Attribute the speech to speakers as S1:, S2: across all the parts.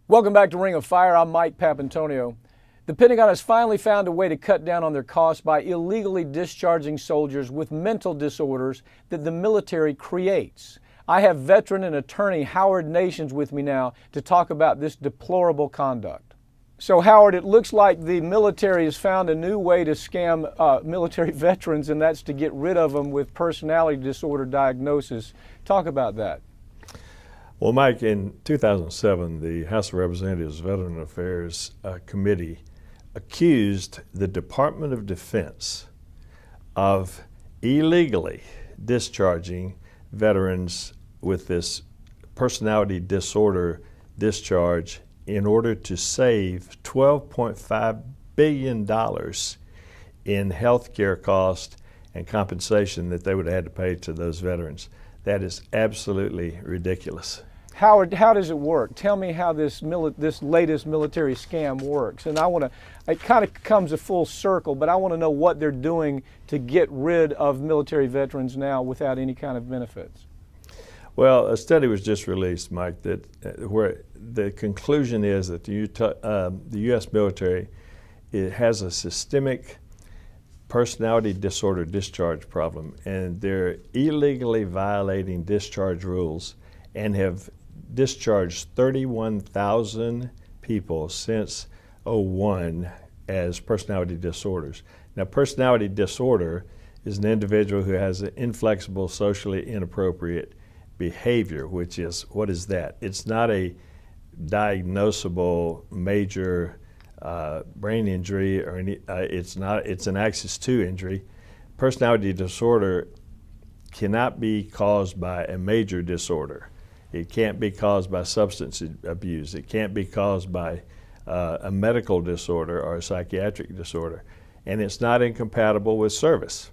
S1: Welcome back to Ring of Fire. I'm Mike Papantonio. The Pentagon has finally found a way to cut down on their costs by illegally discharging soldiers with mental disorders that the military creates. I have veteran and attorney Howard Nations with me now to talk about this deplorable conduct. So Howard, it looks like the military has found a new way to scam military veterans, and that's to get rid of them with personality disorder diagnosis. Talk about that.
S2: Well, Mike, in 2007, the House of Representatives Veteran Affairs Committee accused the Department of Defense of illegally discharging veterans with this personality disorder discharge in order to save $12.5 billion in health care costs and compensation that they would have had to pay to those veterans. That is absolutely ridiculous.
S1: Howard, how does it work? Tell me how this latest military scam works. And it kind of comes a full circle, but I want to know what they're doing to get rid of military veterans now without any kind of benefits.
S2: Well, a study was just released, Mike, that where the conclusion is that the U.S. military, it has a systemic personality disorder discharge problem, and they're illegally violating discharge rules and have discharged 31,000 people since '01 as personality disorders. Now, personality disorder is an individual who has an inflexible, socially inappropriate behavior, which is, what is that? It's not a diagnosable major brain injury or any, it's an axis 2 injury. Personality disorder cannot be caused by a major disorder. It can't be caused by substance abuse. It can't be caused by a medical disorder or a psychiatric disorder. And it's not incompatible with service.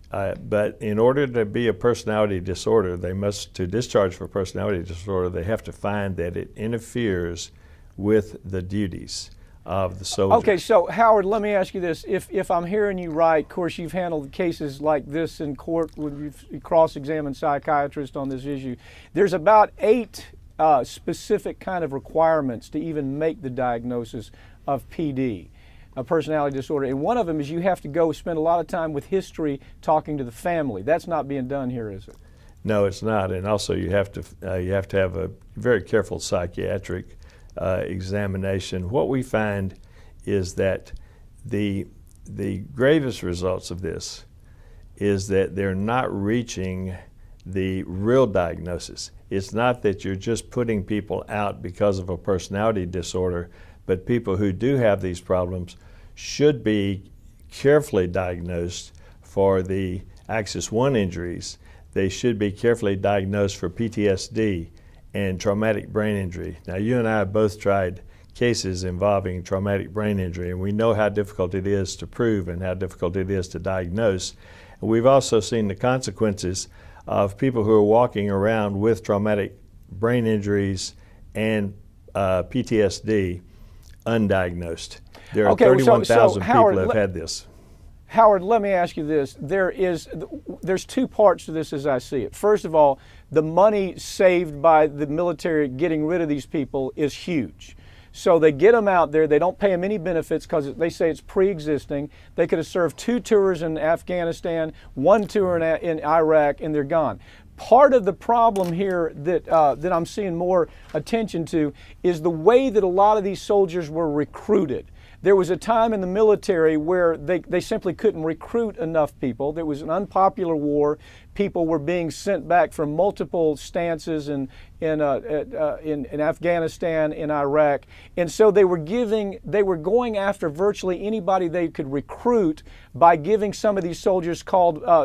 S2: But in order to be a personality disorder, to discharge for personality disorder, they have to find that it interferes with the duties of the soldier.
S1: Okay, so Howard, let me ask you this. If I'm hearing you right, of course, you've handled cases like this in court when you've cross-examined psychiatrists on this issue. There's about 8 specific kind of requirements to even make the diagnosis of PD, a personality disorder. And one of them is you have to go spend a lot of time with history talking to the family. That's not being done here, is it?
S2: No, it's not. And also you have to have a very careful psychiatric examination. What we find is that the gravest results of this is that they're not reaching the real diagnosis. It's not that you're just putting people out because of a personality disorder, but people who do have these problems should be carefully diagnosed for the axis 1 injuries. They should be carefully diagnosed for PTSD and traumatic brain injury. Now, you and I have both tried cases involving traumatic brain injury, and we know how difficult it is to prove and how difficult it is to diagnose. And we've also seen the consequences of people who are walking around with traumatic brain injuries and PTSD undiagnosed. There are 31,000 people who have had this.
S1: Howard, let me ask you this. There's 2 parts to this as I see it. First of all, the money saved by the military getting rid of these people is huge. So they get them out there, they don't pay them any benefits because they say it's pre-existing. They could have served 2 tours in Afghanistan, 1 tour in Iraq, and they're gone. Part of the problem here that I'm seeing more attention to is the way that a lot of these soldiers were recruited. There was a time in the military where they simply couldn't recruit enough people. There was an unpopular war. People were being sent back from multiple stances in Afghanistan, in Iraq. And so they were going after virtually anybody they could recruit by giving some of these soldiers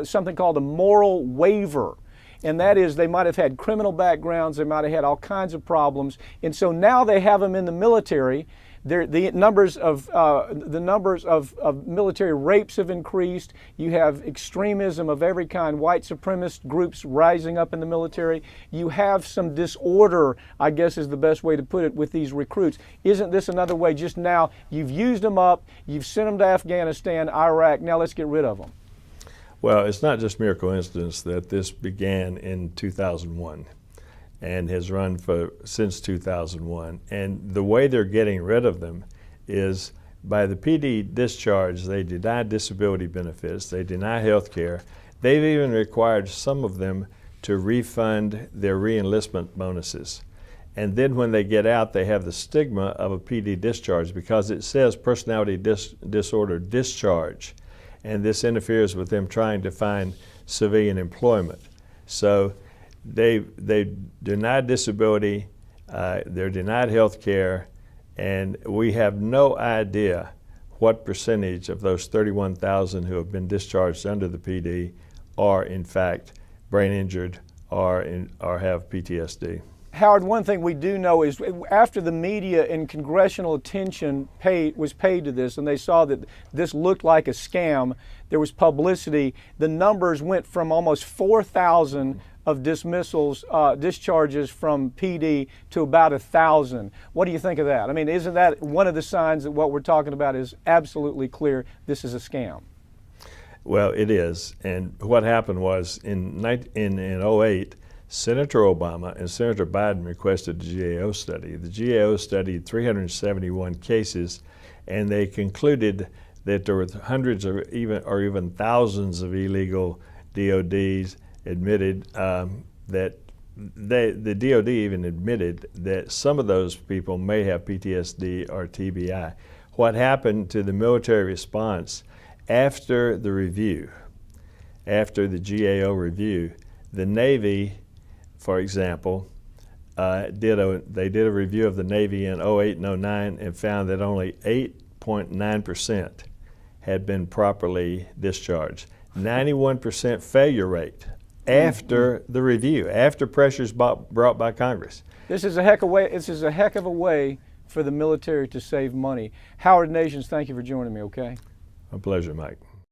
S1: something called a moral waiver. And that is, they might have had criminal backgrounds, they might have had all kinds of problems. And so now they have them in the military. The numbers of military rapes have increased. You have extremism of every kind, white supremacist groups rising up in the military. You have some disorder, I guess is the best way to put it, with these recruits. Isn't this another way? Just now, you've used them up, you've sent them to Afghanistan, Iraq, now let's get rid of them.
S2: Well, it's not just mere coincidence that this began in 2001. and has run since 2001. And the way they're getting rid of them is by the PD discharge. They deny disability benefits, they deny health care. They've even required some of them to refund their re-enlistment bonuses. And then when they get out, they have the stigma of a PD discharge because it says personality disorder discharge. And this interferes with them trying to find civilian employment. So they denied disability, they're denied health care, and we have no idea what percentage of those 31,000 who have been discharged under the PD are in fact brain injured or have PTSD.
S1: Howard, one thing we do know is after the media and congressional attention was paid to this and they saw that this looked like a scam, there was publicity, the numbers went from almost 4,000 of dismissals, discharges from PD to about 1,000. What do you think of that? I mean, isn't that one of the signs that what we're talking about is absolutely clear this is a scam?
S2: Well, it is. And what happened was in 08, Senator Obama and Senator Biden requested the GAO study. The GAO studied 371 cases, and they concluded that there were hundreds or even thousands of illegal DODs admitted that the DOD even admitted that some of those people may have PTSD or TBI. What happened to the military response after the review, after the GAO review, the Navy, for example, they did a review of the Navy in 08 and 09 and found that only 8.9% had been properly discharged. 91% failure rate after the review, after pressures brought by Congress.
S1: This is a heck of a way for the military to save money. Howard Nations, thank you for joining me, okay?
S2: A pleasure, Mike.